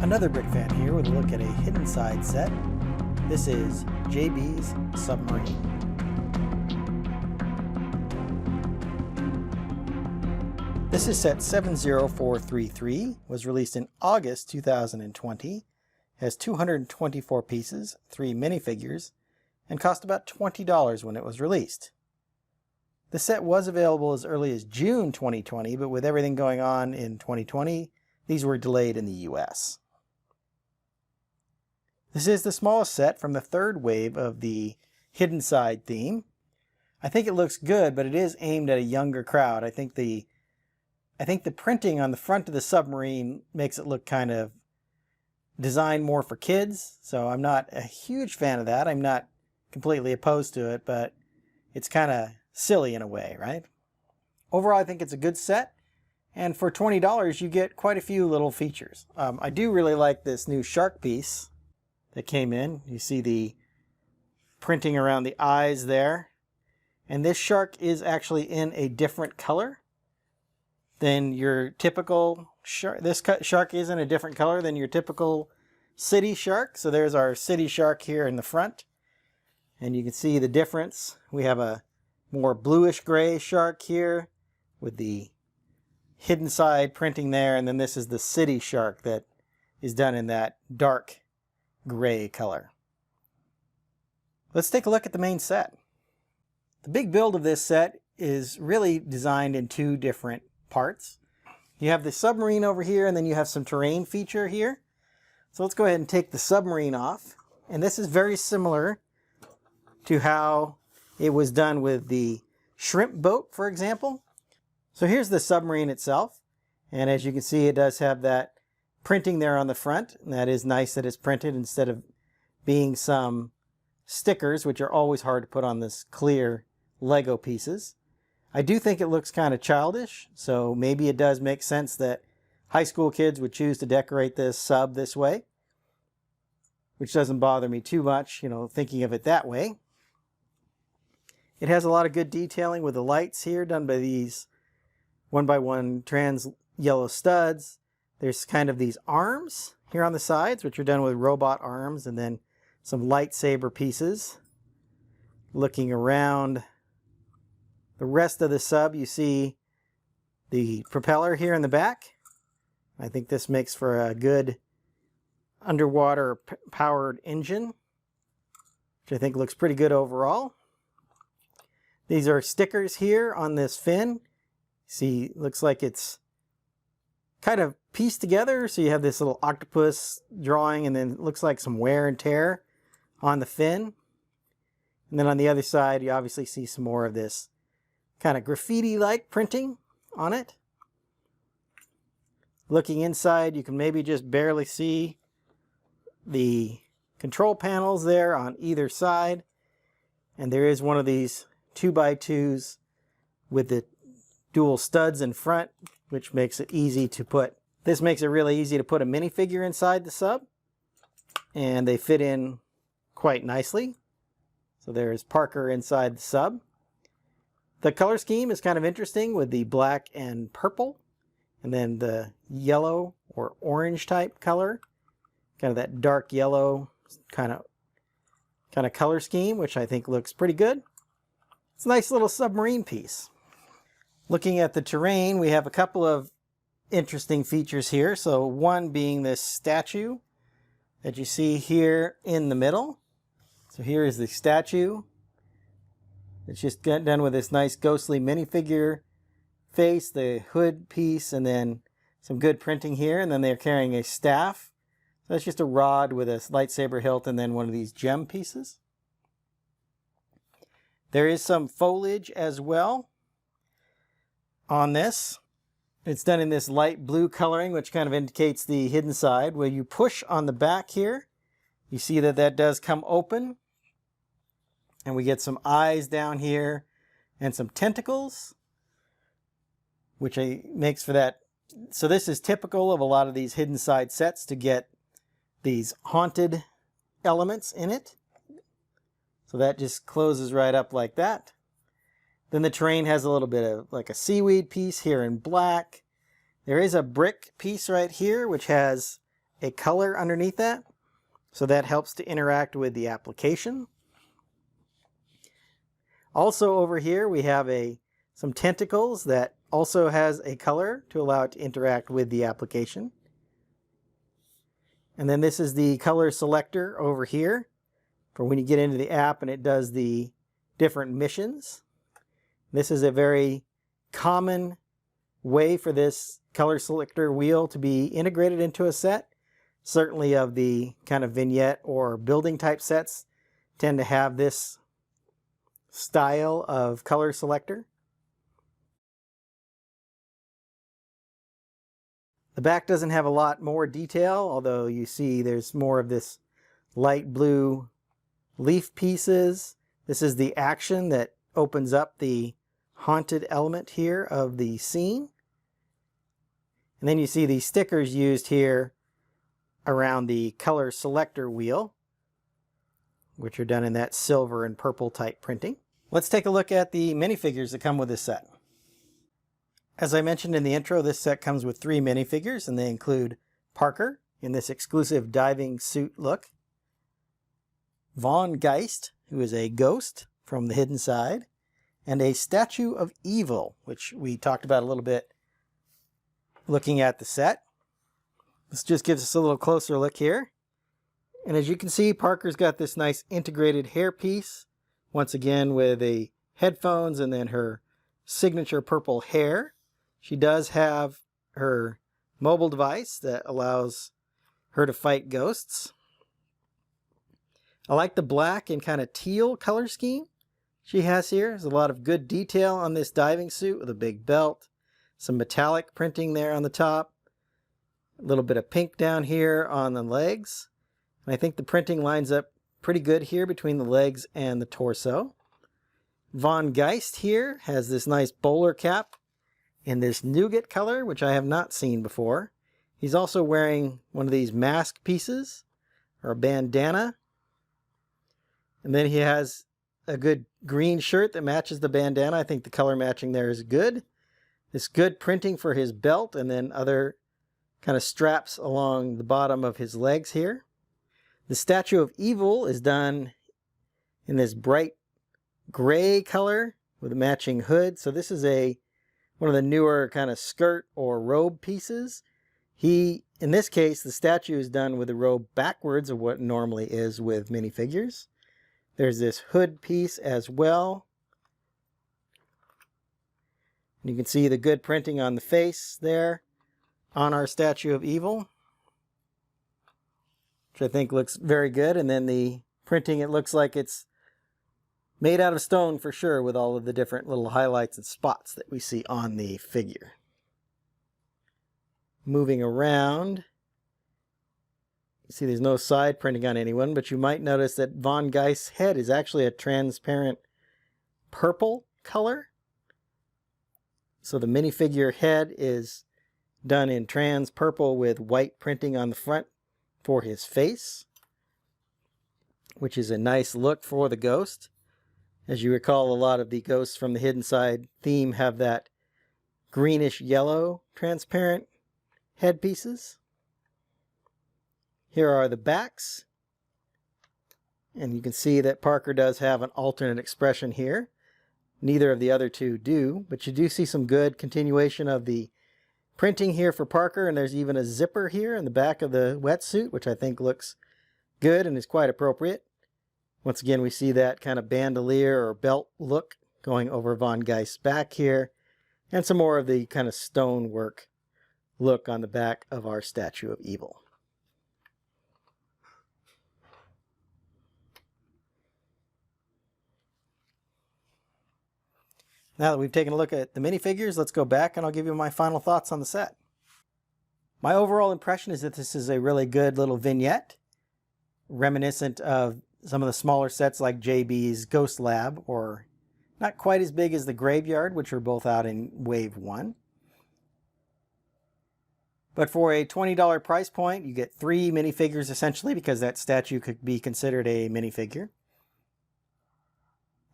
Another brick fan here with a look at a hidden side set. This is JB's Submarine. This is set 70433, was released in August 2020, has 224 pieces, 3 minifigures, and cost about $20 when it was released. The set was available as early as June 2020, but with everything going on in 2020, these were delayed in the US. This is the smallest set from the third wave of the hidden side theme. I think it looks good, but it is aimed at a younger crowd. I think the printing on the front of the submarine makes it look kind of designed more for kids, so I'm not a huge fan of that. I'm not completely opposed to it, but it's kind of silly in a way, right? Overall, I think it's a good set, and for $20 you get quite a few little features. I do really like this new shark piece that came in. You see the printing around the eyes there, and this shark is actually in a different color than your typical shark. This shark is in a different color than your typical city shark. So there's our city shark here in the front, and you can see the difference. We have a more bluish gray shark here with the hidden side printing there, and then this is the city shark that is done in that dark gray color. Let's take a look at the main set. The big build of this set is really designed in two different parts. You have the submarine over here, and then you have some terrain feature here. So let's go ahead and take the submarine off. And this is very similar to how it was done with the shrimp boat, for example. So here's the submarine itself. And as you can see, it does have that printing there on the front, and that is nice that it's printed instead of being some stickers, which are always hard to put on this clear Lego pieces. I do think it looks kind of childish, so maybe it does make sense that high school kids would choose to decorate this sub this way, which doesn't bother me too much, thinking of it that way. It has a lot of good detailing with the lights here done by these 1x1 trans yellow studs. There's kind of these arms here on the sides, which are done with robot arms, and then some lightsaber pieces. Looking around the rest of the sub, you see the propeller here in the back. I think this makes for a good underwater powered engine, which I think looks pretty good overall. These are stickers here on this fin. See, looks like it's kind of pieced together, so you have this little octopus drawing, and then it looks like some wear and tear on the fin. And then on the other side, you obviously see some more of this kind of graffiti-like printing on it. Looking inside, you can maybe just barely see the control panels there on either side. And there is one of these 2x2s with the dual studs in front, which makes it easy to put. This makes it really easy to put a minifigure inside the sub, and they fit in quite nicely. So there's Parker inside the sub. The color scheme is kind of interesting with the black and purple, and then the yellow or orange type color, kind of that dark yellow kind of color scheme, which I think looks pretty good. It's a nice little submarine piece. Looking at the terrain, we have a couple of interesting features here. So one being this statue that you see here in the middle. So here is the statue. It's just done with this nice ghostly minifigure face, the hood piece, and then some good printing here. And then they're carrying a staff. So that's just a rod with a lightsaber hilt and then one of these gem pieces. There is some foliage as well on this. It's done in this light blue coloring, which kind of indicates the hidden side. Where you push on the back here, you see that that does come open. And we get some eyes down here and some tentacles, which makes for that. So this is typical of a lot of these hidden side sets, to get these haunted elements in it. So that just closes right up like that. Then the terrain has a little bit of like a seaweed piece here in black. There is a brick piece right here, which has a color underneath that. So that helps to interact with the application. Also over here we have some tentacles that also has a color to allow it to interact with the application. And then this is the color selector over here for when you get into the app and it does the different missions. This is a very common way for this color selector wheel to be integrated into a set. Certainly of the kind of vignette or building type sets tend to have this style of color selector. The back doesn't have a lot more detail, although you see there's more of this light blue leaf pieces. This is the action that opens up the haunted element here of the scene. And then you see these stickers used here around the color selector wheel, which are done in that silver and purple type printing. Let's take a look at the minifigures that come with this set. As I mentioned in the intro, this set comes with 3 minifigures, and they include Parker in this exclusive diving suit look, Von Geist, who is a ghost from the hidden side, and a statue of evil, which we talked about a little bit looking at the set. This just gives us a little closer look here. And as you can see, Parker's got this nice integrated hairpiece, once again with the headphones and then her signature purple hair. She does have her mobile device that allows her to fight ghosts. I like the black and kind of teal color scheme she has here. There's a lot of good detail on this diving suit with a big belt, some metallic printing there on the top, a little bit of pink down here on the legs. And I think the printing lines up pretty good here between the legs and the torso. Von Geist here has this nice bowler cap in this nougat color, which I have not seen before. He's also wearing one of these mask pieces, or a bandana. And then he has a good green shirt that matches the bandana. I think the color matching there is good. This good printing for his belt, and then other kind of straps along the bottom of his legs here. The statue of evil is done in this bright gray color with a matching hood. So this is one of the newer kind of skirt or robe pieces. In this case, the statue is done with the robe backwards of what normally is with minifigures. There's this hood piece as well. And you can see the good printing on the face there on our statue of evil, which I think looks very good. And then the printing, it looks like it's made out of stone for sure, with all of the different little highlights and spots that we see on the figure. Moving around, you see there's no side printing on anyone, but you might notice that Von Geist's head is actually a transparent purple color. So the minifigure head is done in trans purple with white printing on the front for his face, which is a nice look for the ghost. As you recall, a lot of the ghosts from the Hidden Side theme have that greenish yellow transparent headpieces. Here are the backs, and you can see that Parker does have an alternate expression here. Neither of the other two do, but you do see some good continuation of the printing here for Parker, and there's even a zipper here in the back of the wetsuit, which I think looks good and is quite appropriate. Once again, we see that kind of bandolier or belt look going over Von Geist's back here, and some more of the kind of stonework look on the back of our statue of evil. Now that we've taken a look at the minifigures, let's go back and I'll give you my final thoughts on the set. My overall impression is that this is a really good little vignette, reminiscent of some of the smaller sets like JB's Ghost Lab, or not quite as big as the Graveyard, which are both out in Wave 1. But for a $20 price point, you get 3 minifigures essentially, because that statue could be considered a minifigure.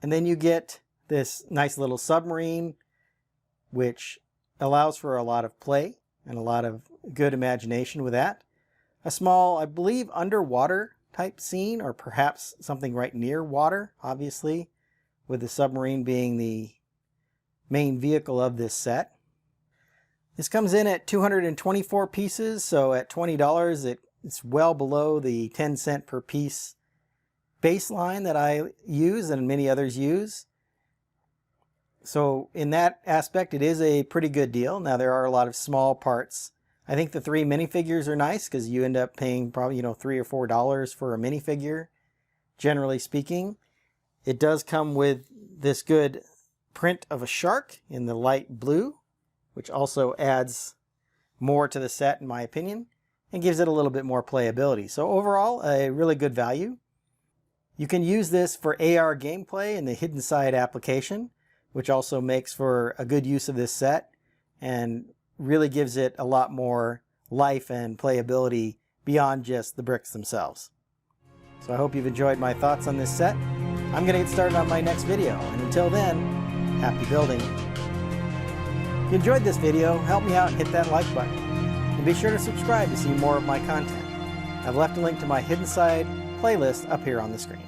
And then you get this nice little submarine, which allows for a lot of play and a lot of good imagination with that. a small, I believe, underwater type scene, or perhaps something right near water, obviously, with the submarine being the main vehicle of this set. This comes in at 224 pieces, so at $20 it's well below the 10-cent per piece baseline that I use and many others use. So in that aspect, it is a pretty good deal. Now there are a lot of small parts. I think the 3 minifigures are nice because you end up paying probably, $3 or $4 for a minifigure, generally speaking. It does come with this good print of a shark in the light blue, which also adds more to the set in my opinion, and gives it a little bit more playability. So overall, a really good value. You can use this for AR gameplay in the hidden side application, which also makes for a good use of this set and really gives it a lot more life and playability beyond just the bricks themselves. So I hope you've enjoyed my thoughts on this set. I'm going to get started on my next video, and until then, happy building. If you enjoyed this video, help me out and hit that like button. And be sure to subscribe to see more of my content. I've left a link to my Hidden Side playlist up here on the screen.